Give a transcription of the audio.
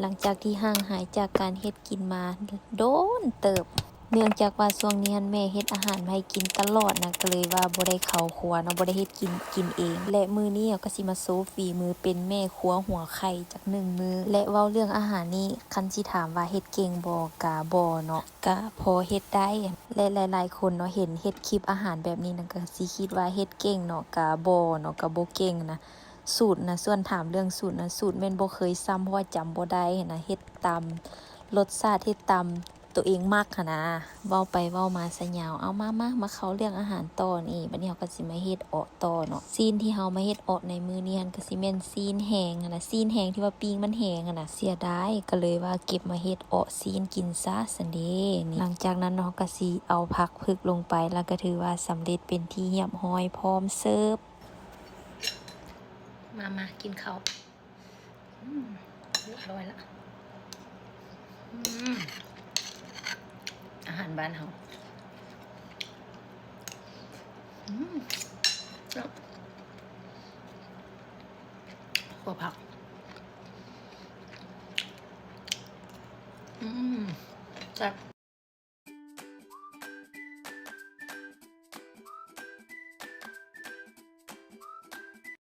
หลังจากที่ห่างหายจากการเฮ็ดกินมาโดนเติบเนื่องจากว่าช่วงนี้แม่เฮ็ดอาหารมาให้กินตลอดนะก็เลยว่าบ่ได้เข้าครัวเนาะบ่ได้เฮ็ดกินเองและมื้อนี้ก็สิมาโชว์ฝีมือเป็นแม่ครัวหัวไข่จัก1มื้อและเว้าเรื่องอาหารนี้คันสิถามว่าเฮ็ดเก่งบ่ก็บ่เนาะก็พอเฮ็ดได้และหลายๆคนเนาะเห็นเฮ็ดคลิปอาหารแบบนี้นะก็สิคิดว่าเฮ็ดเก่งเนาะก็บ่เนาะก็บ่เก่งนะสูตรนะส่วนถามเรื่องสูตรนะสูตรแม่นบ่เคยซ้ำเพราะว่าจำบ่ได้นะเฮ็ดตามรสชาติเฮ็ดตามตัวเองมักหั้นนะเว้าไปเว้ามาซะยาวเอามาเข้าเรื่องอาหารต่อนี่บัดนี้เฮาก็สิมาเฮ็ดออกต่อเนาะซีนที่เฮามาเฮ็ดออกในมื้อนี้หั่นก็สิแม่นซีนแห้งหั่นน่ะซีนแห้งที่ว่าปิ้งมันแห้งหั่นน่ะเสียดายก็เลยว่าเก็บมาเฮ็ดออกซีนกินซะซั่นเด้นี่หลังจากนั้นเนาะก็สิเอาผักผึกลงไปแล้วก็ถือว่าสำเร็จเป็นที่เรียบร้อยพร้อมเสิร์ฟมากินข้าวเรียบร้อยละอาหารบ้านเฮาขัวผักแซ่บ